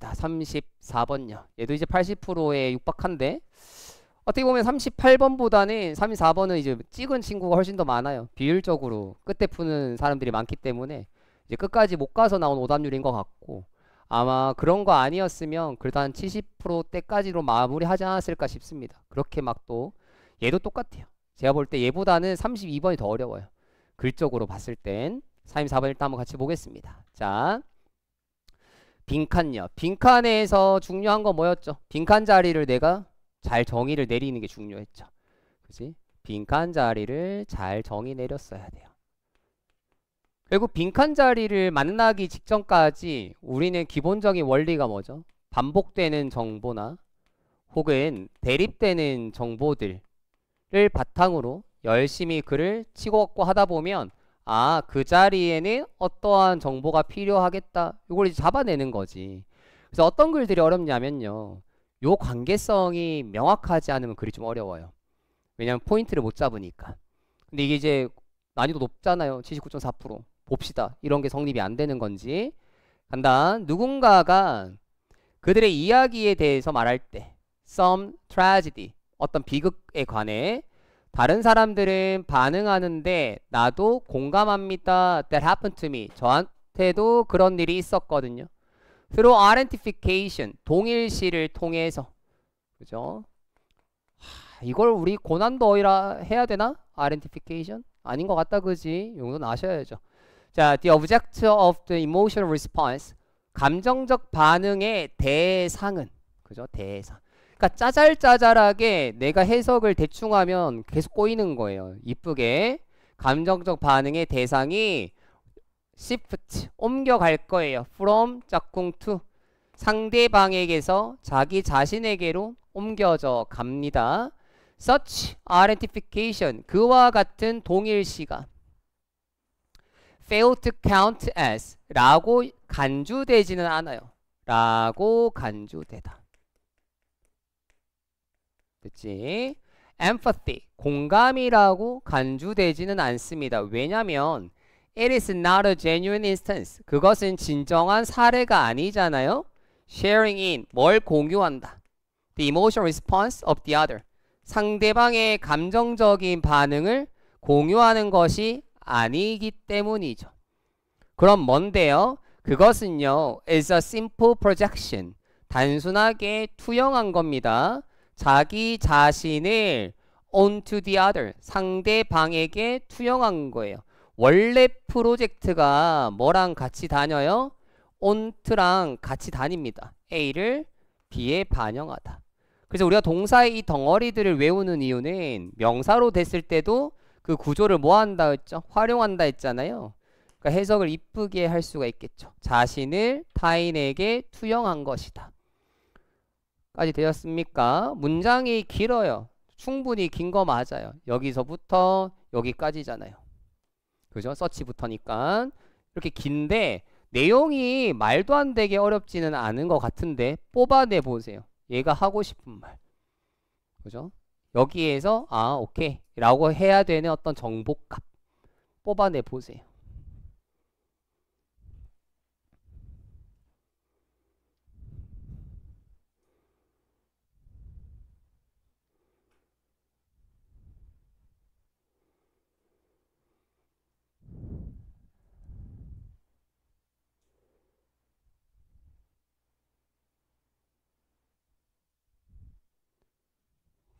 보겠습니다. 34번요. 얘도 이제 80%에 육박한데 어떻게 보면 38번보다는 34번은 이제 찍은 친구가 훨씬 더 많아요. 비율적으로 끝에 푸는 사람들이 많기 때문에 이제 끝까지 못 가서 나온 오답률인 것 같고, 아마 그런 거 아니었으면 그래도 한 70%대까지로 마무리하지 않았을까 싶습니다. 그렇게 막 또 얘도 똑같아요. 제가 볼 때 얘보다는 32번이 더 어려워요. 글적으로 봤을 땐. 34번 일단 한번 같이 보겠습니다. 자, 빈칸요. 빈칸에서 중요한 건 뭐였죠? 빈칸 자리를 내가 잘 정의를 내리는 게 중요했죠. 그치? 빈칸 자리를 잘 정의 내렸어야 돼요. 그리고 빈칸 자리를 만나기 직전까지 우리는 기본적인 원리가 뭐죠? 반복되는 정보나 혹은 대립되는 정보들을 바탕으로 열심히 글을 치고받고 하다 보면, 아, 그 자리에는 어떠한 정보가 필요하겠다, 이걸 이제 잡아내는 거지. 그래서 어떤 글들이 어렵냐면요, 요 관계성이 명확하지 않으면 글이 좀 어려워요. 왜냐면 포인트를 못 잡으니까. 근데 이게 이제 난이도 높잖아요. 79.4%. 봅시다. 이런 게 성립이 안 되는 건지. 간다. 누군가가 그들의 이야기에 대해서 말할 때 some tragedy, 어떤 비극에 관해 다른 사람들은 반응하는데 나도 공감합니다. That happened to me. 저한테도 그런 일이 있었거든요. Through identification, 동일시를 통해서. 그죠? 이걸 우리 고난도 어이라 해야 되나? identification? 아닌 것 같다, 그지? 용도는 아셔야죠. 자, the object of the emotional response. 감정적 반응의 대상은. 그죠? 대상. 그러니까 짜잘짜잘하게 내가 해석을 대충 하면 계속 꼬이는 거예요. 이쁘게. 감정적 반응의 대상이 shift, 옮겨갈 거예요. from 짝꿍 to, 상대방에게서 자기 자신에게로 옮겨져 갑니다. such identification, 그와 같은 동일시가 fail to count as, 라고 간주되지는 않아요. 라고 간주되다. 그치? empathy, 공감이라고 간주되지는 않습니다. 왜냐면 it is not a genuine instance, 그것은 진정한 사례가 아니잖아요. sharing in, 뭘 공유한다. the emotional response of the other, 상대방의 감정적인 반응을 공유하는 것이 아니기 때문이죠. 그럼 뭔데요? 그것은요, is a simple projection, 단순하게 투영한 겁니다. 자기 자신을 onto the other, 상대방에게 투영한 거예요. 원래 프로젝트가 뭐랑 같이 다녀요? onto랑 같이 다닙니다. A를 B에 반영하다. 그래서 우리가 동사의 이 덩어리들을 외우는 이유는 명사로 됐을 때도 그 구조를 뭐 한다 했죠? 활용한다 했잖아요. 그러니까 해석을 이쁘게 할 수가 있겠죠. 자신을 타인에게 투영한 것이다. 까지 되었습니까? 문장이 길어요. 충분히 긴 거 맞아요. 여기서부터 여기까지잖아요. 그죠? 서치부터니까. 이렇게 긴데 내용이 말도 안 되게 어렵지는 않은 것 같은데 뽑아내 보세요. 얘가 하고 싶은 말. 그죠? 여기에서 아, 오케이 라고 해야 되는 어떤 정보값 뽑아내 보세요.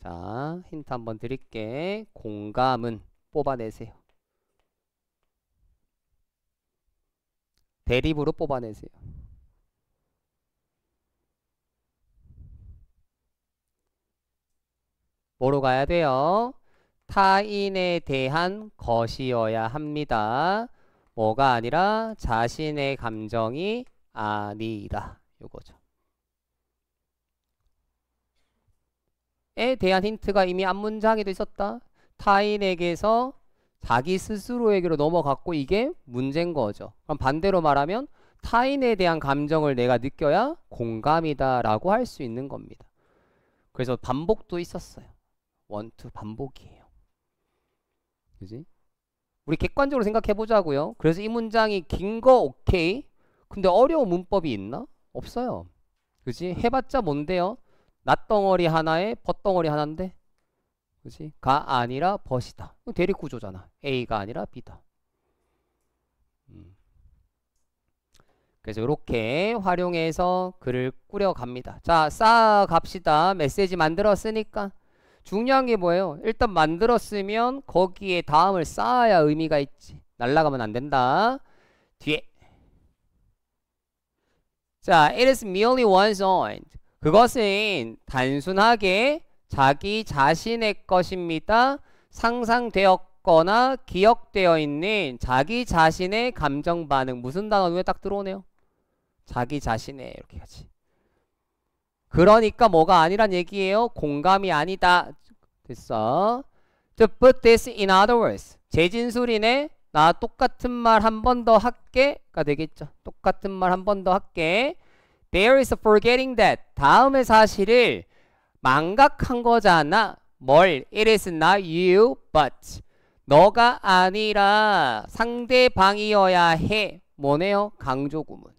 자, 힌트 한번 드릴게. 공감은 뽑아내세요. 대립으로 뽑아내세요. 뭐로 가야 돼요? 타인에 대한 것이어야 합니다. 뭐가 아니라 자신의 감정이 아니라. 요거죠. 에 대한 힌트가 이미 앞문장에도 있었다. 타인에게서 자기 스스로에게로 넘어갔고 이게 문제인 거죠. 그럼 반대로 말하면 타인에 대한 감정을 내가 느껴야 공감이다 라고 할 수 있는 겁니다. 그래서 반복도 있었어요. 원투 반복이에요. 그지? 우리 객관적으로 생각해 보자고요. 그래서 이 문장이 긴 거 오케이. 근데 어려운 문법이 있나? 없어요. 그지? 해봤자 뭔데요? 낫덩어리 하나에 벗덩어리 하나인데, 그지? 가 아니라 벗이다. 대립구조잖아. A가 아니라 B다. 그래서 이렇게 활용해서 글을 꾸려갑니다. 자, 쌓아갑시다. 메시지 만들었으니까. 중요한 게 뭐예요? 일단 만들었으면 거기에 다음을 쌓아야 의미가 있지. 날라가면 안 된다. 뒤에. 자, it is merely one's own. 그것은 단순하게 자기 자신의 것입니다. 상상되었거나 기억되어 있는 자기 자신의 감정 반응. 무슨 단어 눈에 딱 들어오네요? 자기 자신의 이렇게 하지. 그러니까 뭐가 아니란 얘기예요? 공감이 아니다. 됐어. To put this in other words. 재진술이네. 나 똑같은 말 한 번 더 할게가 되겠죠. 똑같은 말 한 번 더 할게. There is a forgetting that. 다음의 사실을 망각한 거잖아. 뭘? It is not you, but. 너가 아니라 상대방이어야 해. 뭐네요? 강조구문.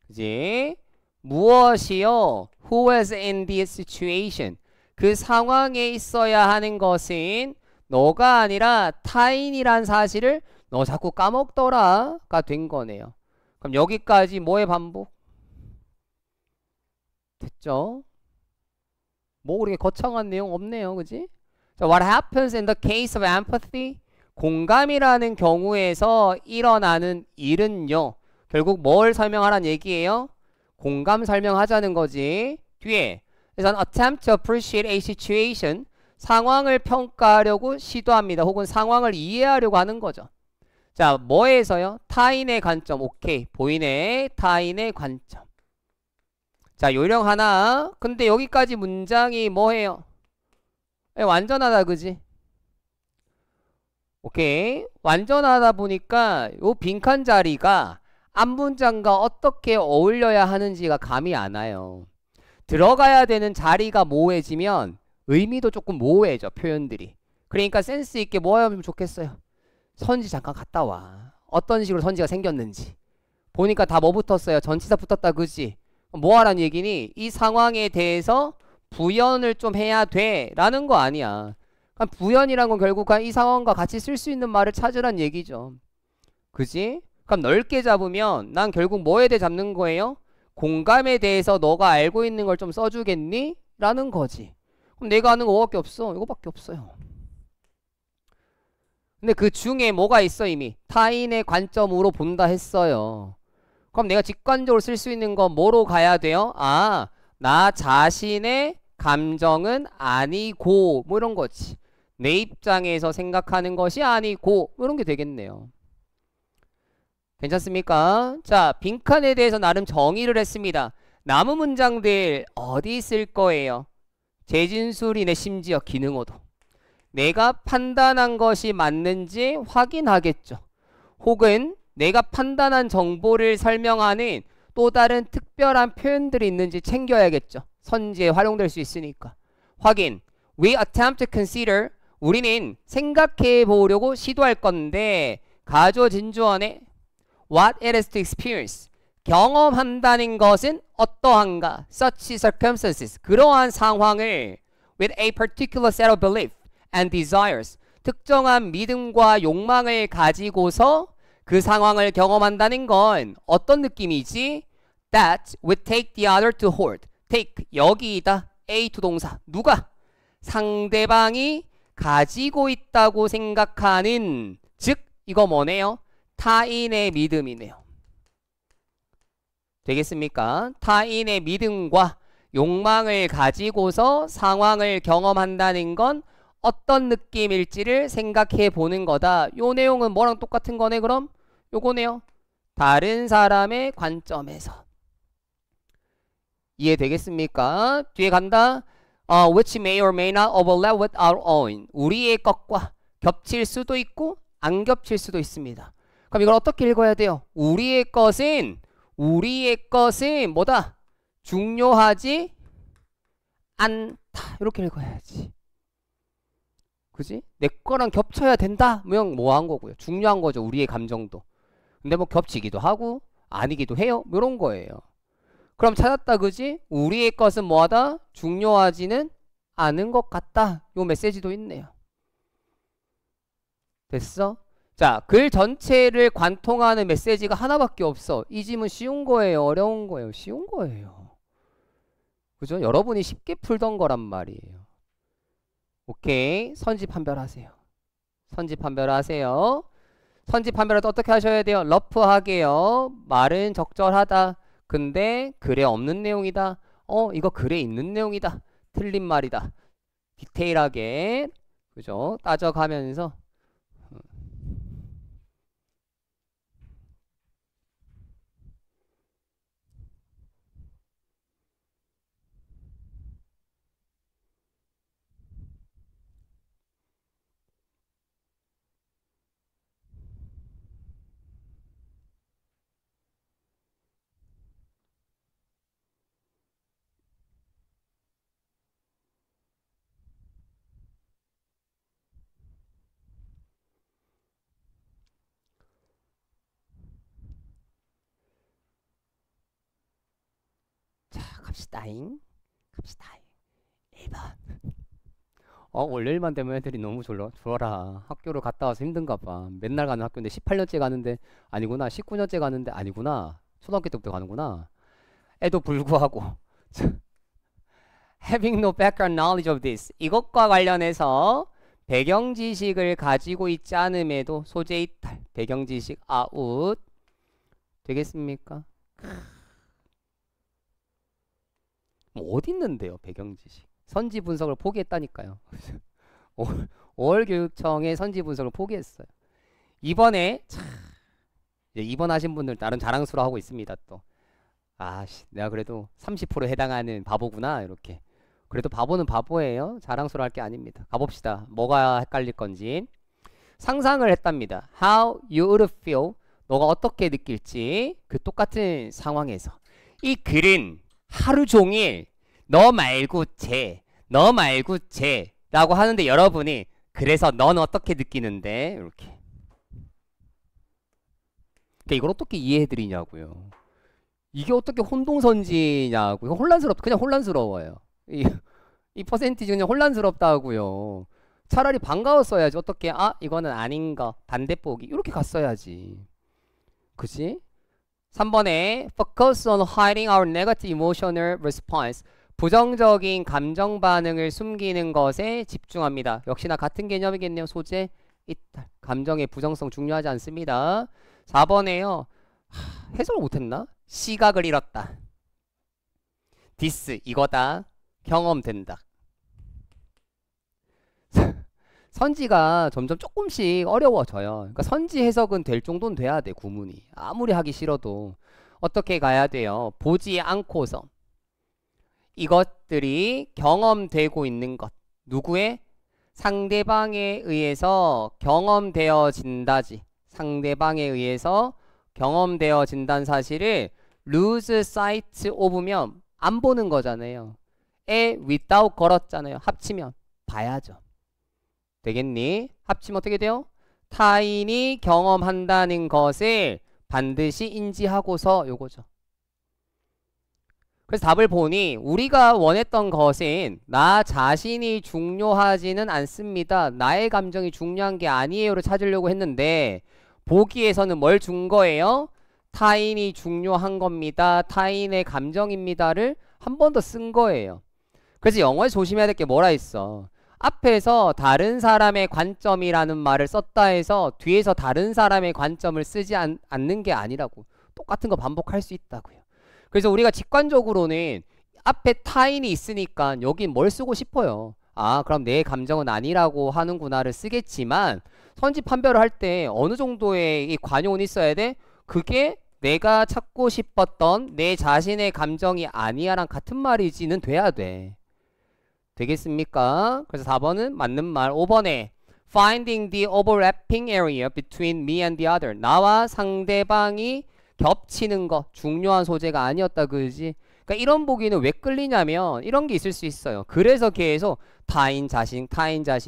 그지? 무엇이요? Who was in this situation? 그 상황에 있어야 하는 것은 너가 아니라 타인이란 사실을 너 자꾸 까먹더라가 된 거네요. 그럼 여기까지 뭐의 반복? 됐죠? 뭐 그렇게 거창한 내용 없네요. 그지? 자, what happens in the case of empathy? 공감이라는 경우에서 일어나는 일은요. 결국 뭘 설명하란 얘기예요? 공감 설명하자는 거지. 뒤에 그래서 attempt to appreciate a situation. 상황을 평가하려고 시도합니다. 혹은 상황을 이해하려고 하는 거죠. 자, 뭐에서요? 타인의 관점. 오케이. 보이네. 타인의 관점. 자, 요령 하나. 근데 여기까지 문장이 뭐예요? 완전하다, 그지? 오케이. 완전하다 보니까 요 빈칸 자리가 앞문장과 어떻게 어울려야 하는지가 감이 안 와요. 들어가야 되는 자리가 모호해지면 의미도 조금 모호해져, 표현들이. 그러니까 센스 있게 뭐 하면 좋겠어요? 선지 잠깐 갔다 와. 어떤 식으로 선지가 생겼는지. 보니까 다 뭐 붙었어요? 전치사 붙었다, 그지? 뭐 하란 얘기니? 이 상황에 대해서 부연을 좀 해야 돼 라는 거 아니야. 부연이란 건 결국 이 상황과 같이 쓸 수 있는 말을 찾으란 얘기죠. 그지? 그럼 넓게 잡으면 난 결국 뭐에 대해 잡는 거예요? 공감에 대해서 너가 알고 있는 걸 좀 써주겠니? 라는 거지. 그럼 내가 아는 거 뭐밖에 없어? 이거밖에 없어요. 근데 그 중에 뭐가 있어 이미? 타인의 관점으로 본다 했어요. 그럼 내가 직관적으로 쓸 수 있는 건 뭐로 가야 돼요? 아, 나 자신의 감정은 아니고 뭐 이런 거지. 내 입장에서 생각하는 것이 아니고 뭐 이런 게 되겠네요. 괜찮습니까? 자, 빈칸에 대해서 나름 정의를 했습니다. 남은 문장들 어디 있을 거예요? 재진술이네. 심지어 기능어도. 내가 판단한 것이 맞는지 확인하겠죠. 혹은 내가 판단한 정보를 설명하는 또 다른 특별한 표현들이 있는지 챙겨야겠죠. 선지에 활용될 수 있으니까. 확인. We attempt to consider. 우리는 생각해 보려고 시도할 건데 가조 진주어네. What it is to experience. 경험한다는 것은 어떠한가? Such circumstances. 그러한 상황을 with a particular set of belief and desires. 특정한 믿음과 욕망을 가지고서 그 상황을 경험한다는 건 어떤 느낌이지? That would take the other to hold. take. 여기이다. A to 동사. 누가? 상대방이 가지고 있다고 생각하는. 즉 이거 뭐네요? 타인의 믿음이네요. 되겠습니까? 타인의 믿음과 욕망을 가지고서 상황을 경험한다는 건 어떤 느낌일지를 생각해 보는 거다. 요 내용은 뭐랑 똑같은 거네 그럼? 요거네요. 다른 사람의 관점에서. 이해되겠습니까? 뒤에 간다. Which may or may not overlap with our own. 우리의 것과 겹칠 수도 있고 안 겹칠 수도 있습니다. 그럼 이걸 어떻게 읽어야 돼요? 우리의 것은 뭐다? 중요하지 않다. 이렇게 읽어야지. 그지? 내 거랑 겹쳐야 된다? 뭐 한 거고요. 중요한 거죠. 우리의 감정도. 근데 뭐 겹치기도 하고 아니기도 해요. 이런 거예요. 그럼 찾았다, 그지? 우리의 것은 뭐하다? 중요하지는 않은 것 같다. 요 메시지도 있네요. 됐어? 자, 글 전체를 관통하는 메시지가 하나밖에 없어. 이 질문 쉬운 거예요? 어려운 거예요? 쉬운 거예요. 그죠? 여러분이 쉽게 풀던 거란 말이에요. 오케이. 선지 판별하세요. 선지 판별하세요. 선지 판별할 때 어떻게 하셔야 돼요? 러프하게요. 말은 적절하다. 근데 글에 없는 내용이다. 이거 글에 있는 내용이다. 틀린 말이다. 디테일하게, 그죠? 따져가면서. 자, 갑시다잉. 갑시다잉. 1번. 월요일만 되면 애들이 너무 졸라. 학교를 갔다 와서 힘든가 봐. 맨날 가는 학교인데 18년째 가는데 아니구나. 19년째 가는데 아니구나. 초등학교 때부터 가는구나. 에도 불구하고 having no background knowledge of this, 이것과 관련해서 배경 지식을 가지고 있지 않음에도 소재 이탈, 배경 지식 아웃 되겠습니까? 어디 있는데요, 배경 지식? 선지 분석을 포기했다니까요. 5월 교육청의 선지 분석을 포기했어요. 이번에 이제 2번 하신 분들 나름 자랑스러워 하고 있습니다. 또 내가 그래도 30% 해당하는 바보구나, 이렇게. 그래도 바보는 바보예요. 자랑스러워 할 게 아닙니다. 가봅시다. 뭐가 헷갈릴 건지. 상상을 했답니다. How you would feel, 너가 어떻게 느낄지 그 똑같은 상황에서. 이 글은 하루 종일 너 말고 쟤 라고 하는데 여러분이 그래서 넌 어떻게 느끼는데? 이렇게. 그러니까 이걸 어떻게 이해해드리냐고요. 이게 어떻게 혼동선지냐고. 그냥 혼란스러워요. 이 퍼센티지 그냥 혼란스럽다고요. 차라리 반가웠어야지. 어떻게 이거는 아닌 거 반대보기 이렇게 갔어야지. 그치? 3번에 focus on hiding our negative emotional response, 부정적인 감정 반응을 숨기는 것에 집중합니다. 역시나 같은 개념이겠네요. 소재 이탈, 감정의 부정성 중요하지 않습니다. 4번에요. 해석을 못했나? 시각을 잃었다. 디스 이거다. 경험된다. 선지가 점점 조금씩 어려워져요. 그러니까 선지 해석은 될 정도는 돼야 돼. 구문이 아무리 하기 싫어도 어떻게 가야 돼요? 보지 않고서 이것들이 경험되고 있는 것, 누구의? 상대방에 의해서 경험되어진다지. 상대방에 의해서 경험되어진다는 사실을 lose sight of면 안 보는 거잖아요. without 걸었잖아요. 합치면 봐야죠. 되겠니? 합치면 어떻게 돼요? 타인이 경험한다는 것을 반드시 인지하고서 요거죠. 그래서 답을 보니 우리가 원했던 것은 나 자신이 중요하지는 않습니다. 나의 감정이 중요한 게 아니에요를 찾으려고 했는데 보기에서는 뭘 준 거예요? 타인이 중요한 겁니다. 타인의 감정입니다를 한 번 더 쓴 거예요. 그래서 영어에서 조심해야 될 게 뭐라 했어? 앞에서 다른 사람의 관점이라는 말을 썼다 해서 뒤에서 다른 사람의 관점을 쓰지 않는 게 아니라고. 똑같은 거 반복할 수 있다고요. 그래서 우리가 직관적으로는 앞에 타인이 있으니까 여긴 뭘 쓰고 싶어요. 그럼 내 감정은 아니라고 하는구나를 쓰겠지만 선지 판별을 할 때 어느 정도의 이 관용은 있어야 돼? 그게 내가 찾고 싶었던 내 자신의 감정이 아니야랑 같은 말이지는 돼야 돼. 되겠습니까? 그래서 4번은 맞는 말. 5번에 finding the overlapping area between me and the other, 나와 상대방이 겹치는 거 중요한 소재가 아니었다, 그지? 그러니까 이런 보기는 왜 끌리냐면 이런 게 있을 수 있어요. 그래서 계속 타인 자신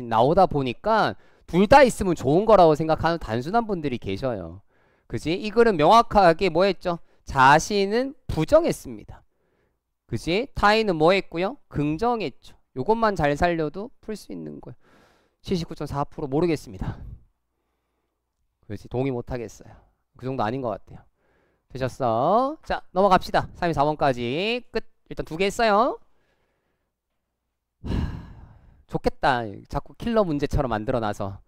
나오다 보니까 둘 다 있으면 좋은 거라고 생각하는 단순한 분들이 계셔요. 그지? 이 글은 명확하게 뭐 했죠? 자신은 부정했습니다. 그지? 타이는 뭐 했고요? 긍정했죠. 요것만 잘 살려도 풀 수 있는 거예요. 79.4% 모르겠습니다. 그렇지, 동의 못하겠어요. 그 정도 아닌 것 같아요. 되셨어? 자, 넘어갑시다. 34번까지 끝. 일단 2개 했어요. 좋겠다. 자꾸 킬러 문제처럼 만들어놔서.